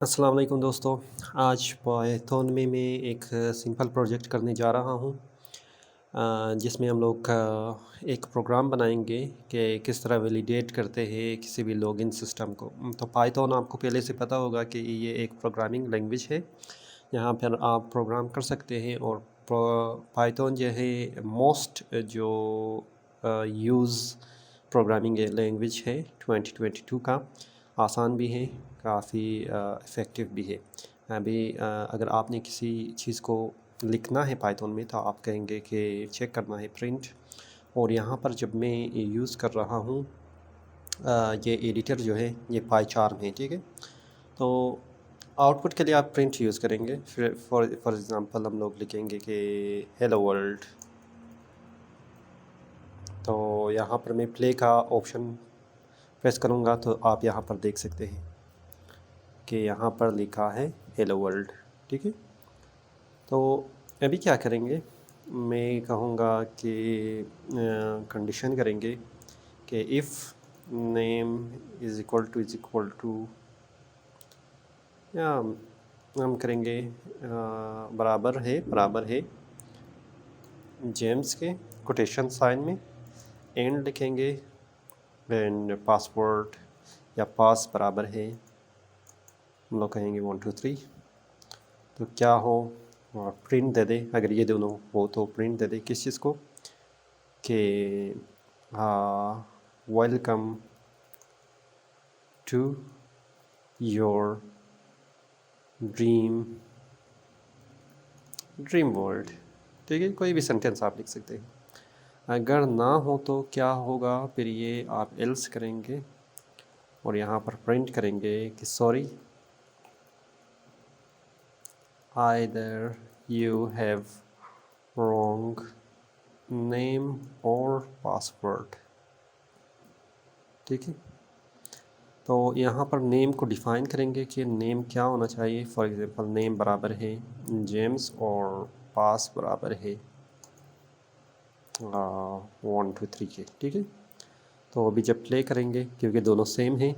अस्सलाम वालेकुम दोस्तों। आज पाइथन में मैं एक सिंपल प्रोजेक्ट करने जा रहा हूँ, जिसमें हम लोग एक प्रोग्राम बनाएंगे कि किस तरह वैलिडेट करते हैं किसी भी लॉगिन सिस्टम को। तो पाइथन आपको पहले से पता होगा कि ये एक प्रोग्रामिंग लैंग्वेज है। यहाँ पर आप प्रोग्राम कर सकते हैं और पाइथन जो है मोस्ट जो यूज़ प्रोग्रामिंग लैंग्वेज है 2022 का। आसान भी है, काफ़ी इफ़ेक्टिव भी है। अभी अगर आपने किसी चीज़ को लिखना है पाइथन में तो आप कहेंगे कि चेक करना है प्रिंट, और यहाँ पर जब मैं ये यूज़ कर रहा हूँ ये एडिटर जो है ये पाईचार्म है, ठीक है। तो आउटपुट के लिए आप प्रिंट यूज़ करेंगे। फिर फॉर एग्ज़ाम्पल हम लोग लिखेंगे कि हेलो वर्ल्ड। तो यहाँ पर मैं प्ले का ऑप्शन प्रेस करूँगा तो आप यहाँ पर देख सकते हैं कि यहाँ पर लिखा है हेलो वर्ल्ड, ठीक है। तो अभी क्या करेंगे, मैं कहूँगा कि कंडीशन करेंगे कि if name is equal to या हम करेंगे बराबर है जेम्स के कोटेशन साइन में एंड लिखेंगे, एंड पासवर्ड या पास बराबर है हम लोग कहेंगे 1 2 3। तो क्या हो प्रिंट दे दे, अगर ये दोनों हो तो प्रिंट दे दे किस चीज़ को कि welcome to your dream world, ठीक है। कोई भी सेंटेंस आप लिख सकते हैं। अगर ना हो तो क्या होगा, फिर ये आप एल्स करेंगे और यहाँ पर प्रिंट करेंगे कि sorry either you have wrong name or password, ठीक है। तो यहाँ पर नेम को डिफ़ाइन करेंगे कि नेम क्या होना चाहिए। फॉर एग्ज़ाम्पल नेम बराबर है जेम्स और पास बराबर है 1 2 3 के, ठीक है। तो अभी जब प्ले करेंगे, क्योंकि दोनों सेम हैं,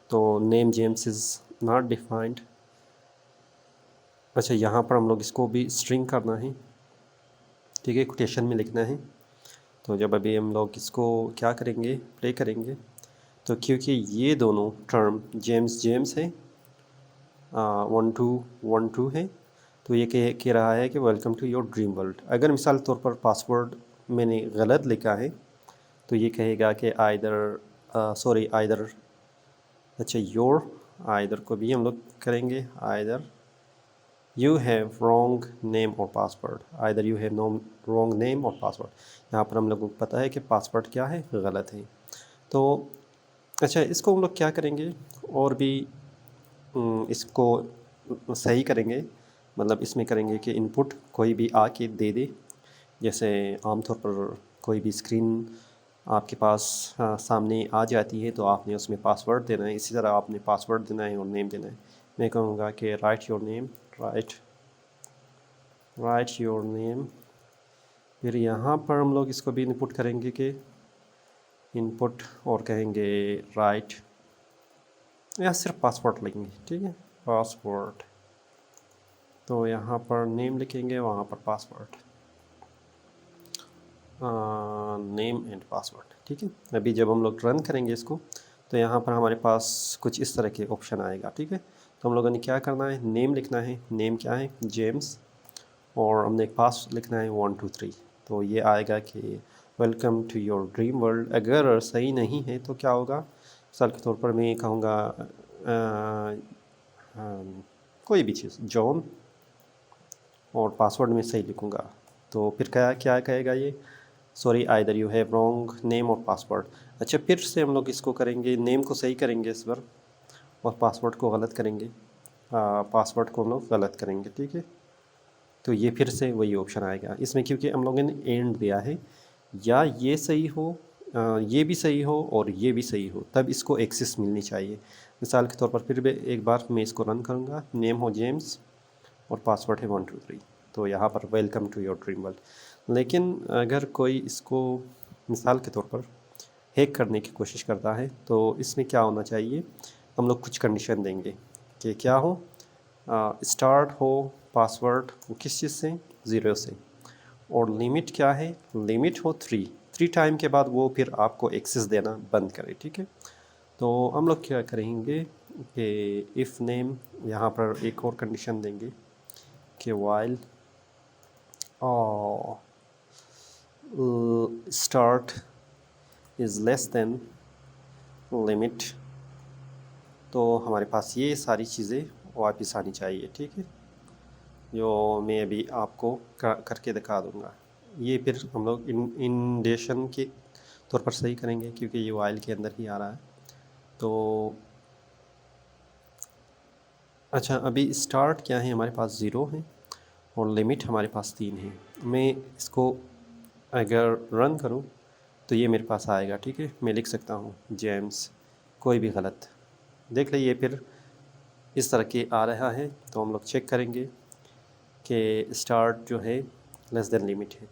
तो name James is not defined. अच्छा, यहाँ पर हम लोग इसको भी स्ट्रिंग करना है, ठीक है, कोटेशन में लिखना है। तो जब अभी हम लोग इसको क्या करेंगे, प्ले करेंगे, तो क्योंकि ये दोनों टर्म जेम्स है 1 2 है, तो ये कह रहा है कि welcome to your dream world. अगर मिसाल तौर पर पासवर्ड मैंने गलत लिखा है तो ये कहेगा कि आइदर अच्छा योर, आइदर को भी हम लोग करेंगे either you have wrong name और password, either you have wrong name और पासवर्ड। यहाँ पर हम लोगों को पता है कि पासवर्ड क्या है, गलत है। तो अच्छा, इसको हम लोग क्या करेंगे और भी इसको सही करेंगे, मतलब इसमें करेंगे कि इनपुट कोई भी आके दे दे। जैसे आमतौर पर कोई भी स्क्रीन आपके पास सामने आ जाती है तो आपने उसमें पासवर्ड देना है, इसी तरह आपने पासवर्ड देना है और नेम देना है। मैं कहूँगा कि राइट योर नेम, फिर यहाँ पर हम लोग इसको भी इनपुट करेंगे कि इनपुट और कहेंगे राइट, या सिर्फ पासवर्ड लिखेंगे, ठीक है, पासवर्ड। तो यहाँ पर नेम लिखेंगे, वहाँ पर पासवर्ड, नेम एंड पासवर्ड, ठीक है। अभी जब हम लोग रन करेंगे इसको तो यहाँ पर हमारे पास कुछ इस तरह के ऑप्शन आएगा, ठीक है। तो हम लोगों ने क्या करना है, नेम लिखना है, नेम क्या है जेम्स, और हमने पास लिखना है 1 2 3। तो ये आएगा कि welcome to your dream world. अगर सही नहीं है तो क्या होगा, मिसाल के तौर पर मैं कहूँगा कोई भी चीज़ जॉन, और पासवर्ड में सही लिखूँगा, तो फिर क्या क्या कहेगा ये, sorry either you have wrong name और पासवर्ड। अच्छा, फिर से हम लोग इसको करेंगे, नेम को सही करेंगे इस बार और पासवर्ड को गलत करेंगे, पासवर्ड को हम लोग गलत करेंगे, ठीक है। तो ये फिर से वही ऑप्शन आएगा इसमें, क्योंकि हम लोगों ने एंड दिया है, या ये सही हो ये भी सही हो और ये भी सही हो, तब इसको एक्सेस मिलनी चाहिए। मिसाल के तौर पर फिर भी एक बार मैं इसको रन करूँगा, नेम हो जेम्स और पासवर्ड है 1 2 3, तो यहाँ पर welcome to your dream world. लेकिन अगर कोई इसको मिसाल के तौर पर हैक करने की कोशिश करता है तो इसमें क्या होना चाहिए, हम लोग कुछ कंडीशन देंगे कि क्या हो, स्टार्ट हो पासवर्ड वो किस चीज़ से, 0 से, और लिमिट क्या है, लिमिट हो 3 टाइम के बाद वो फिर आपको एक्सेस देना बंद करे। ठीक है, तो हम लोग क्या करेंगे कि इफ़ नेम, यहाँ पर एक और कंडीशन देंगे कि while start is less than limit, तो हमारे पास ये सारी चीज़ें वापस आनी चाहिए। ठीक है, जो मैं अभी आपको करके दिखा दूँगा। ये फिर हम लोग इंडेशन के तौर पर सही करेंगे क्योंकि ये वाइल के अंदर ही आ रहा है। तो अच्छा, अभी स्टार्ट क्या है, हमारे पास 0 है और लिमिट हमारे पास 3 है। मैं इसको अगर रन करूं तो ये मेरे पास आएगा। ठीक है, मैं लिख सकता हूं जेम्स, कोई भी गलत, देख लीजिए फिर इस तरह के आ रहा है। तो हम लोग चेक करेंगे कि स्टार्ट जो है लेस देन लिमिट है।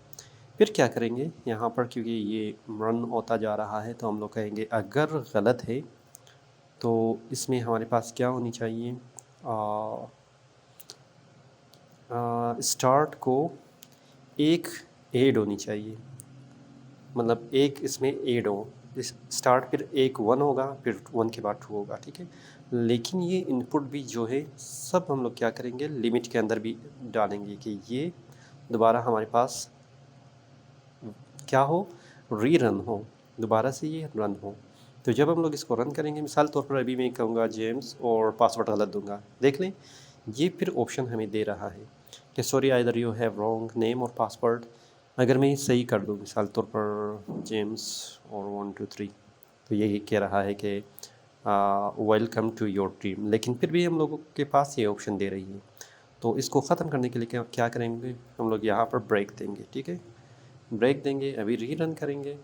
फिर क्या करेंगे यहाँ पर, क्योंकि ये रन होता जा रहा है, तो हम लोग कहेंगे अगर गलत है तो इसमें हमारे पास क्या होनी चाहिए, स्टार्ट को एक ऐड होनी चाहिए, मतलब एक इसमें ऐड हो, इस स्टार्ट फिर एक 1 होगा, फिर 1 के बाद 2 होगा। ठीक है, लेकिन ये इनपुट भी जो है सब हम लोग क्या करेंगे, लिमिट के अंदर भी डालेंगे कि ये दोबारा हमारे पास क्या हो, रीरन हो, दोबारा से ये रन हो। तो जब हम लोग इसको रन करेंगे, मिसाल तौर पर अभी मैं कहूँगा जेम्स और पासवर्ड गलत दूंगा, देख लें ये फिर ऑप्शन हमें दे रहा है कि sorry either you have wrong name और पासवर्ड। अगर मैं सही कर दूँ मिसाल तौर पर जेम्स और 1 2 3, तो यही कह रहा है कि वेलकम टू योर ड्रीम, लेकिन फिर भी हम लोगों के पास ये ऑप्शन दे रही है। तो इसको ख़त्म करने के लिए क्या करेंगे, हम लोग यहाँ पर ब्रेक देंगे। ठीक है, ब्रेक देंगे, अभी रीरन करेंगे।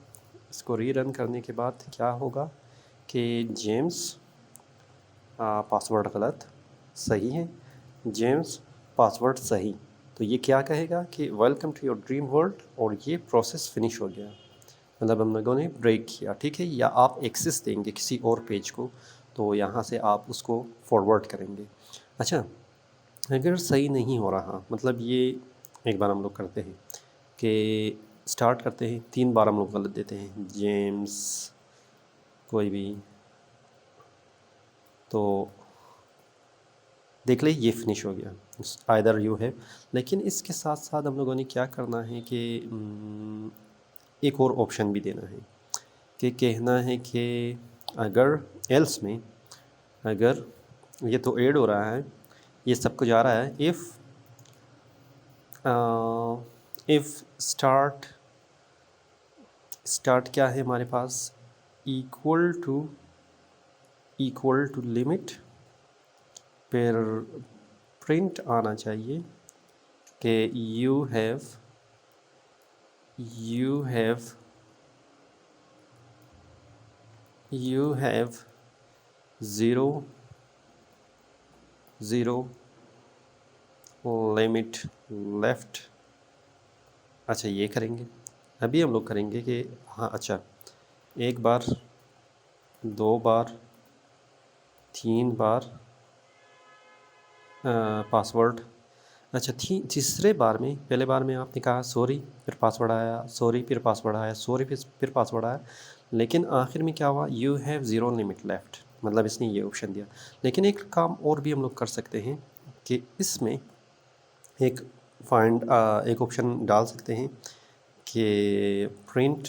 इसको रीरन करने के बाद क्या होगा कि जेम्स पासवर्ड गलत, सही है, जेम्स पासवर्ड सही। तो ये क्या कहेगा कि welcome to your dream world, और ये प्रोसेस फिनिश हो गया, मतलब हम लोगों ने ब्रेक किया। ठीक है, या आप एक्सेस देंगे किसी और पेज को, तो यहाँ से आप उसको फॉरवर्ड करेंगे। अच्छा, अगर सही नहीं हो रहा, मतलब ये एक बार हम लोग करते हैं कि स्टार्ट करते हैं, 3 बार हम लोग गलत देते हैं, जेम्स कोई भी, तो देख ले ये फिनिश हो गया, आइदर यू है। लेकिन इसके साथ साथ हम लोगों ने क्या करना है कि एक और ऑप्शन भी देना है कि कहना है कि अगर एल्स में, अगर ये तो ऐड हो रहा है, ये सब कुछ आ रहा है, इफ़ स्टार्ट क्या है हमारे पास, इक्वल टू लिमिट, फिर प्रिंट आना चाहिए कि you have zero limit left. अच्छा, ये करेंगे। अभी हम लोग करेंगे कि हाँ, अच्छा, 1 बार, 2 बार, 3 बार पासवर्ड। अच्छा, तीसरे बार में, पहले बार में आपने कहा सॉरी, फिर पासवर्ड आया, सॉरी फिर पासवर्ड आया, सॉरी फिर पासवर्ड आया, लेकिन आखिर में क्या हुआ, you have zero limit left, मतलब इसने ये ऑप्शन दिया। लेकिन एक काम और भी हम लोग कर सकते हैं कि इसमें एक एक ऑप्शन डाल सकते हैं कि प्रिंट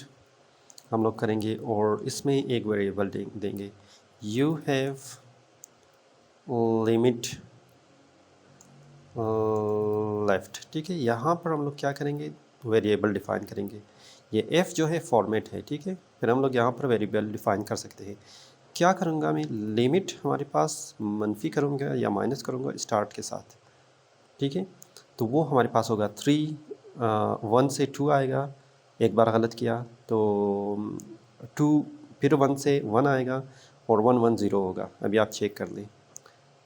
हम लोग करेंगे और इसमें एक वेरिएबल देंगे, यू हैव लिमिट लेफ़्ट। ठीक है, यहाँ पर हम लोग क्या करेंगे, वेरिएबल डिफ़ाइन करेंगे। ये f जो है फॉर्मेट है। ठीक है, फिर हम लोग यहाँ पर वेरिएबल डिफ़ाइन कर सकते हैं। क्या करूँगा मैं, लिमिट हमारे पास मनफी करूँगा या माइनस करूँगा स्टार्ट के साथ। ठीक है, तो वो हमारे पास होगा 1 से 2 आएगा, एक बार गलत किया तो 2, फिर 1 से 1 आएगा और 1 1 0 होगा। अभी आप चेक कर लें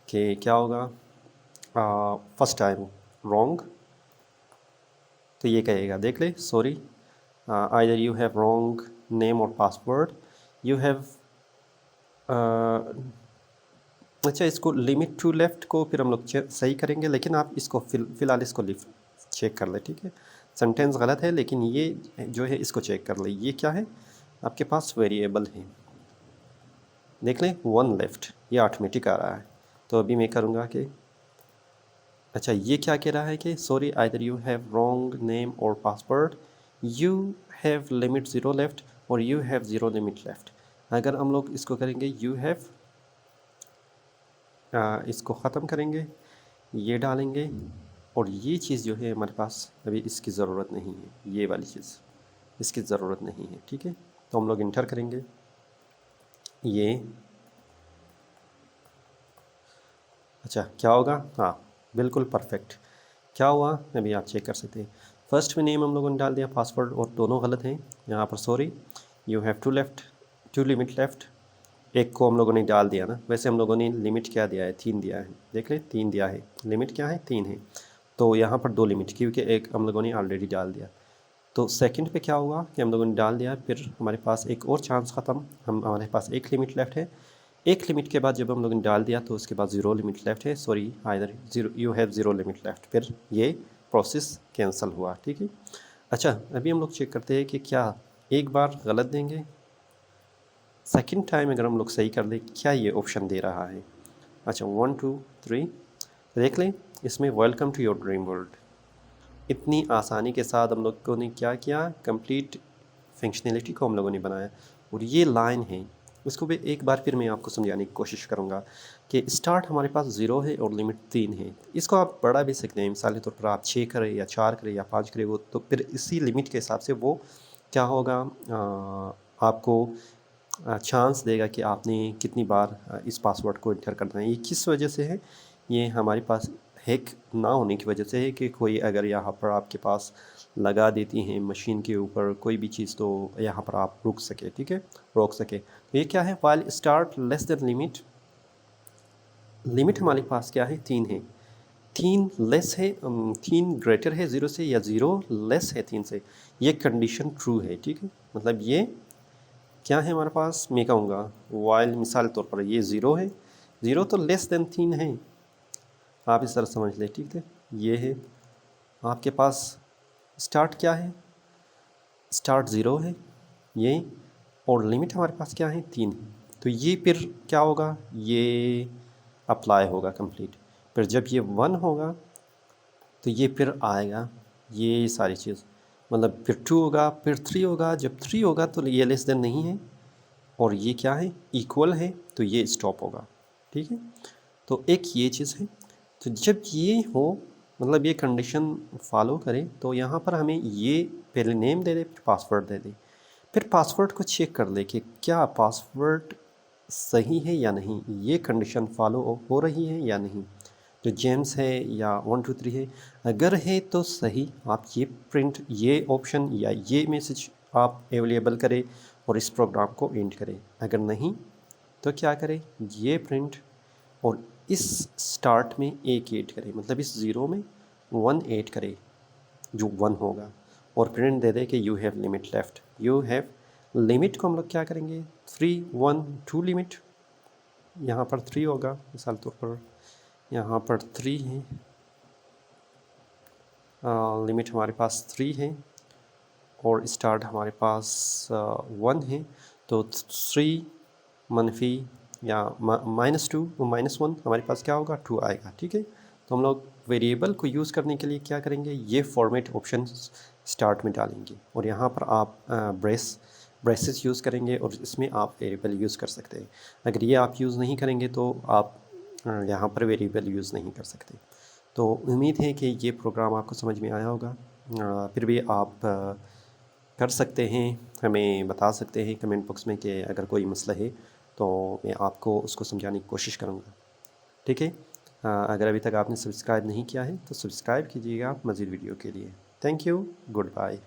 कि क्या होगा, फर्स्ट टाइम रॉन्ग, तो ये कहेगा, देख ले, sorry either you have wrong name और पासवर्ड, यू हैव अच्छा, इसको लिमिट टू लेफ़्ट को फिर हम लोग सही करेंगे, लेकिन आप इसको फ़िलहाल इसको चेक कर लें, ठीक है। सेंटेंस गलत है, लेकिन ये जो है इसको चेक कर लें। ये क्या है, आपके पास वेरिएबल है, देख लें, वन लेफ़्ट, ये ऑटोमेटिक आ रहा है। तो अभी मैं करूँगा कि अच्छा, ये क्या कह रहा है कि sorry either you have wrong name और password, you have limit zero left और you have zero limit left. अगर हम लोग इसको करेंगे यू हैव, इसको ख़त्म करेंगे, ये डालेंगे, और ये चीज़ जो है हमारे पास अभी इसकी ज़रूरत नहीं है, ये वाली चीज़ इसकी ज़रूरत नहीं है, ठीक है। तो हम लोग इंटर करेंगे ये। अच्छा, क्या होगा, हाँ बिल्कुल परफेक्ट। क्या हुआ अभी आप चेक कर सकते हैं। फर्स्ट में नेम हम लोगों ने डाल दिया, पासवर्ड और दोनों गलत हैं। यहाँ पर sorry you have to left, to limit left, एक को हम लोगों ने डाल दिया ना। वैसे हम लोगों ने लिमिट क्या दिया है, 3 दिया है, देख लें 3 दिया है, लिमिट क्या है 3 है। तो यहाँ पर 2 लिमिट, क्योंकि एक हम लोगों ने ऑलरेडी डाल दिया। तो सेकंड पे क्या हुआ कि हम लोगों ने डाल दिया, फिर हमारे पास एक और चांस ख़त्म, हमारे पास एक लिमिट लेफ़्ट है। एक लिमिट के बाद जब हम लोगों ने डाल दिया तो उसके बाद ज़ीरो लिमिट लेफ़्ट है, sorry either zero you have zero limit left, फिर ये प्रोसेस कैंसिल हुआ, ठीक है। अच्छा, अभी हम लोग चेक करते हैं कि क्या एक बार गलत देंगे, सेकंड टाइम अगर हम लोग सही कर दें, क्या ये ऑप्शन दे रहा है। अच्छा 1 2 3 देख लें, इसमें welcome to your dream world, इतनी आसानी के साथ हम लोगों ने क्या किया, कंप्लीट फंक्शनैलिटी को हम लोगों ने बनाया। और ये लाइन है, इसको भी एक बार फिर मैं आपको समझाने की कोशिश करूँगा कि स्टार्ट हमारे पास 0 है और लिमिट 3 है। इसको आप बढ़ा भी सकते हैं, मिसाल के तौर पर आप 6 करें या 4 करें या 5 करें, वो तो फिर इसी लिमिट के हिसाब से वो क्या होगा, आपको चांस देगा कि आपने कितनी बार इस पासवर्ड को इंटर करना है। ये किस वजह से है, ये हमारे पास हैक ना होने की वजह से है कि कोई अगर यहाँ पर आपके पास लगा देती हैं मशीन के ऊपर कोई भी चीज़, तो यहाँ पर आप रुक सके, ठीक है, रोक सके। तो ये क्या है, while start less than limit, limit हमारे पास क्या है 3 है, 3 लेस है, 3 ग्रेटर है 0 से या 0 लेस है 3 से, ये कंडीशन ट्रू है, ठीक है। मतलब ये क्या है हमारे पास, मैं कहूँगा वाइल मिसाल तौर पर ये 0 है, 0 तो लेस देन 3 है, आप इस तरह समझ लें, ठीक है। ये है आपके पास स्टार्ट क्या है, स्टार्ट 0 है ये, और लिमिट हमारे पास क्या है 3 है। तो ये फिर क्या होगा, ये अप्लाई होगा कंप्लीट। फिर जब ये 1 होगा तो ये फिर आएगा ये सारी चीज़, मतलब फिर 2 होगा, फिर 3 होगा। जब 3 होगा तो ये लेस देन नहीं है, और ये क्या है इक्वल है, तो ये स्टॉप होगा, ठीक है। तो एक ये चीज़ है। तो जब ये हो, मतलब ये कंडीशन फॉलो करें, तो यहाँ पर हमें ये पहले नेम दे दे, फिर पासवर्ड दे दे, फिर पासवर्ड को चेक कर ले कि क्या पासवर्ड सही है या नहीं, ये कंडीशन फॉलो हो रही है या नहीं। तो जेम्स है या 1 2 3 है, अगर है तो सही, आप ये प्रिंट, ये ऑप्शन या ये मैसेज आप अवेलेबल करें और इस प्रोग्राम को एंड करें। अगर नहीं तो क्या करें, ये प्रिंट और इस स्टार्ट में एक ऐड करें, मतलब इस ज़ीरो में 1 ऐड करें जो 1 होगा, और प्रिंट दे दे कि you have limit left. You have limit को हम लोग क्या करेंगे, 3 1 2 लिमिट, यहाँ पर 3 होगा मिसाल तौर पर, यहाँ पर 3 है, लिमिट हमारे पास 3 है और स्टार्ट हमारे पास 1 है। तो 3 मनफी या -2 -1 हमारे पास क्या होगा, 2 आएगा, ठीक है। तो हम लोग वेरिएबल को यूज़ करने के लिए क्या करेंगे, ये फॉर्मेट ऑप्शन स्टार्ट में डालेंगे, और यहाँ पर आप ब्रेसेस यूज़ करेंगे और इसमें आप वेरिएबल यूज़ कर सकते हैं। अगर ये आप यूज़ नहीं करेंगे तो आप यहाँ पर वेरिएबल यूज़ नहीं कर सकते। तो उम्मीद है कि ये प्रोग्राम आपको समझ में आया होगा। फिर भी आप कर सकते हैं, हमें बता सकते हैं कमेंट बॉक्स में कि अगर कोई मसला है तो मैं आपको उसको समझाने की कोशिश करूँगा, ठीक है। अगर अभी तक आपने सब्सक्राइब नहीं किया है तो सब्सक्राइब कीजिएगा मज़ीद वीडियो के लिए। Thank you, good bye.